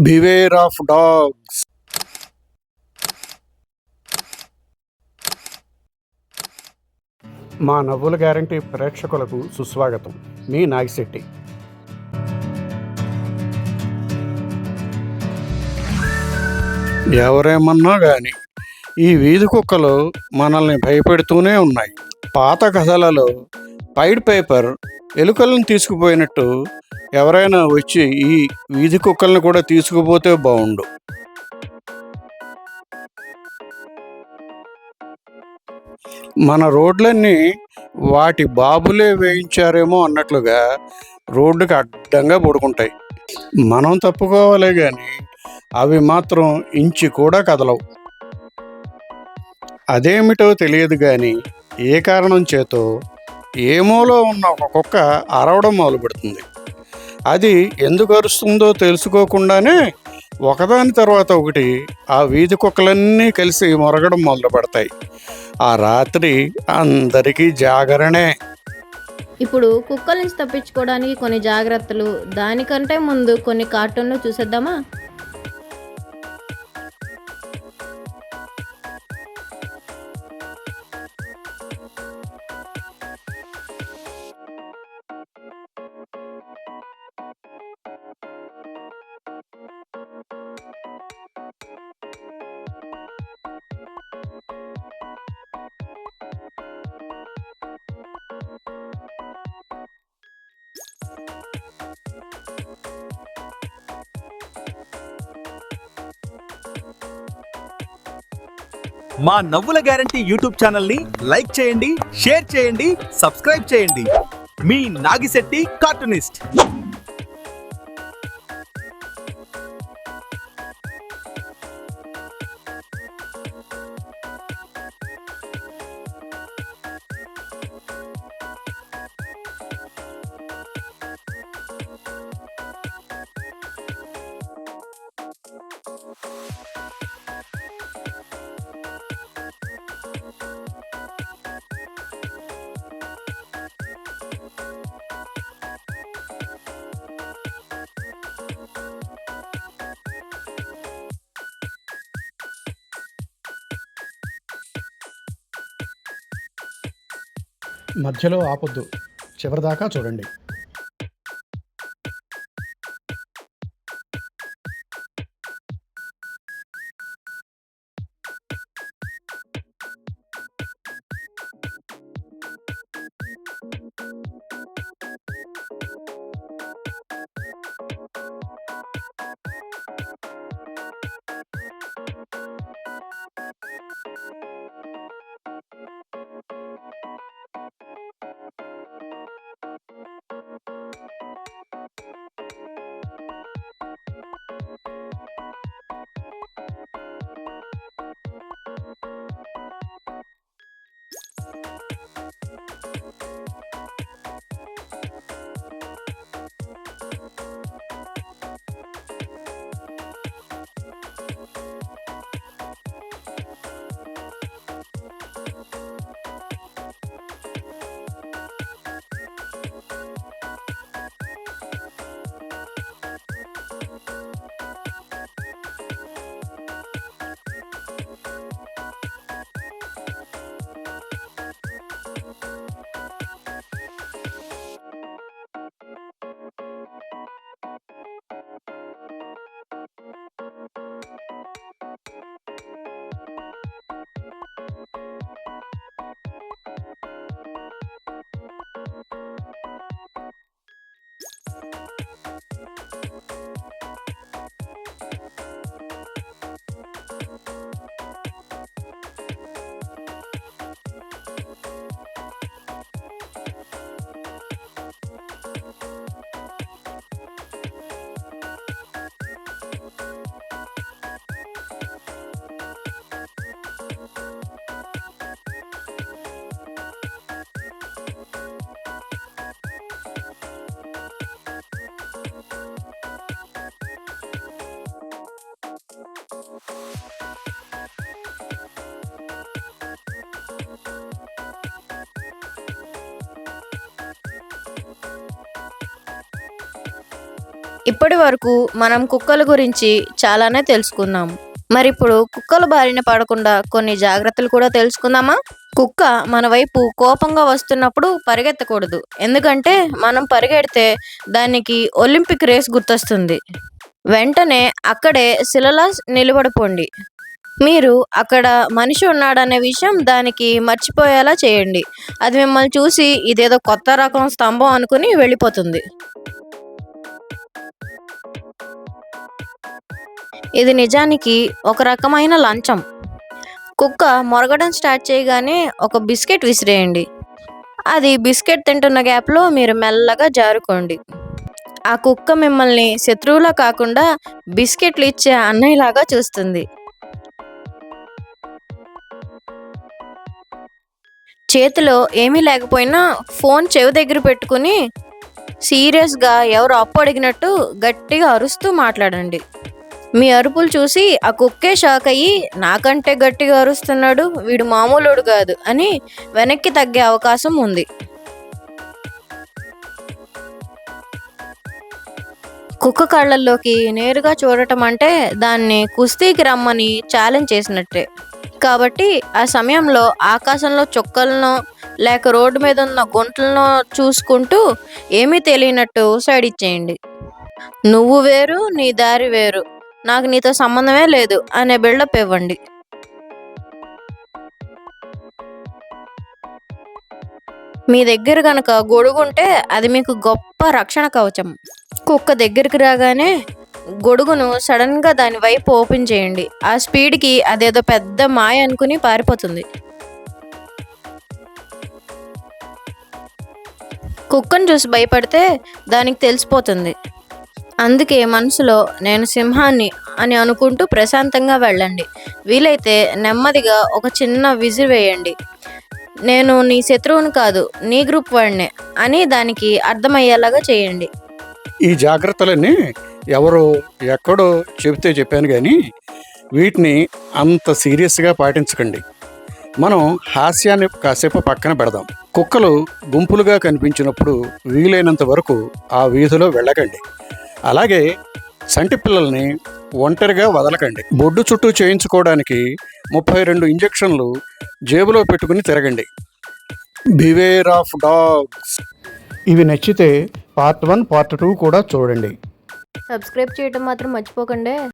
Beware of dogs. మా నవ్వుల guarantee ప్రేక్షకులకు సుస్వాగతం. మీ నాగిశెట్టి. ఎవరేమన్నా కానీ ఈ వీధి కుక్కలు మనల్ని భయపెడుతూనే ఉన్నాయి. పాత కథలలో పైడ్ పేపర్ ఎలుకలను తీసుకుపోయినట్టు ఎవరైనా వచ్చి ఈ వీధి కుక్కలను కూడా తీసుకుపోతే బాగుండు. మన రోడ్లన్నీ వాటి బాబులే వేయించారేమో అన్నట్లుగా రోడ్డుకి అడ్డంగా పడుకుంటాయి. మనం తప్పుకోవాలే కానీ అవి మాత్రం ఇంచి కూడా కదలవు. అదేమిటో తెలియదు కానీ ఏ కారణం చేతో ఏమోలో ఉన్న ఒక కుక్క అరవడం మొదలు పెడుతుంది. అది ఎందుకు అరుస్తుందో తెలుసుకోకుండానే ఒకదాని తర్వాత ఒకటి ఆ వీధి కుక్కలన్నీ కలిసి మొరగడం మొదలు పెడతాయి. ఆ రాత్రి అందరికీ జాగరణే. ఇప్పుడు కుక్కల నుంచి తప్పించుకోవడానికి కొన్ని జాగ్రత్తలు, దానికంటే ముందు కొన్ని కార్టూన్లు చూసేద్దామా? మా నవ్వుల గ్యారంటీ యూట్యూబ్ ఛానల్ని లైక్ చేయండి, షేర్ చేయండి, సబ్స్క్రైబ్ చేయండి. మీ నాగిశెట్టి కార్టూనిస్ట్. మధ్యలో ఆపొద్దు, చివరిదాకా చూడండి. ఇప్పటి వరకు మనం కుక్కల గురించి చాలానే తెలుసుకున్నాం. మరి ఇప్పుడు కుక్కల బారిన పడకుండా కొన్ని జాగ్రత్తలు కూడా తెలుసుకుందామా? కుక్క మన వైపు కోపంగా వస్తున్నప్పుడు పరిగెత్తకూడదు. ఎందుకంటే మనం పరిగెడితే దానికి ఒలింపిక్ రేస్ గుర్తొస్తుంది. వెంటనే అక్కడే శిలలా నిలబడిపోండి. మీరు అక్కడ మనిషి ఉన్నాడనే విషయం దానికి మర్చిపోయేలా చేయండి. అది మిమ్మల్ని చూసి ఇదేదో కొత్త రకం స్తంభం అనుకుని వెళ్ళిపోతుంది. ఇది నిజానికి ఒక రకమైన లంచం. కుక్క మొరగడం స్టార్ట్ చేయగానే ఒక బిస్కెట్ విసిరేయండి. అది బిస్కెట్ తింటున్న గ్యాప్లో మీరు మెల్లగా జారుకోండి. ఆ కుక్క మిమ్మల్ని శత్రువులా కాకుండా బిస్కెట్లు ఇచ్చే అన్నయ్యలాగా చూస్తుంది. చేతిలో ఏమీ లేకపోయినా ఫోన్ చెవి దగ్గర పెట్టుకుని సీరియస్గా ఎవరు అప్పు అడిగినట్టు గట్టిగా అరుస్తూ మాట్లాడండి. మీ అరుపులు చూసి ఆ కుక్కే షాక్ అయ్యి నాకంటే గట్టిగా అరుస్తున్నాడు, వీడు మామూలుడు కాదు అని వెనక్కి తగ్గే అవకాశం ఉంది. కుక్క కళ్ళల్లోకి నేరుగా చూడటం అంటే దాన్ని కుస్తీకి రమ్మని ఛాలెంజ్ చేసినట్టే. కాబట్టి ఆ సమయంలో ఆకాశంలో చుక్కలను లేక రోడ్డు మీద ఉన్న గుంటలను చూసుకుంటూ ఏమీ తెలియనట్టు సైడ్ ఇచ్చేయండి. నువ్వు వేరు, నీ దారి వేరు, నాకు నీతో సంబంధమే లేదు అనే బిల్డప్ ఇవ్వండి. మీ దగ్గర గనక గొడుగుంటే అది మీకు గొప్ప రక్షణ కవచం. కుక్క దగ్గరికి రాగానే గొడుగును సడన్గా దాని వైపు ఓపెన్ చేయండి. ఆ స్పీడ్కి అదేదో పెద్ద మాయ అనుకుని పారిపోతుంది. కుక్కను చూసి భయపడితే దానికి తెలిసిపోతుంది. అందుకే మనసులో నేను సింహాన్ని అని అనుకుంటూ ప్రశాంతంగా వెళ్ళండి. వీలైతే నెమ్మదిగా ఒక చిన్న విజిల్ వేయండి. నేను నీ శత్రువుని కాదు, నీ గ్రూప్ వాడినే అని దానికి అర్థమయ్యేలాగా చేయండి. ఈ జాగ్రత్తలన్నీ ఎవరో ఎక్కడో చెబితే చెప్పాను కానీ వీటిని అంత సీరియస్గా పాటించకండి. మనం హాస్యాన్ని కాసేపు పక్కన పెడదాం. కుక్కలు గుంపులుగా కనిపించినప్పుడు వీలైనంత వరకు ఆ వీధిలో వెళ్ళకండి. అలాగే సంటి పిల్లల్ని ఒంటరిగా వదలకండి. బొడ్డు చుట్టూ చేయించుకోవడానికి 32 ఇంజెక్షన్లు జేబులో పెట్టుకుని తిరగండి. Beware of dogs. ఇవి నచ్చితే పార్ట్ 1, పార్ట్ 2 కూడా చూడండి. సబ్స్క్రైబ్ చేయటం మాత్రం మర్చిపోకండి.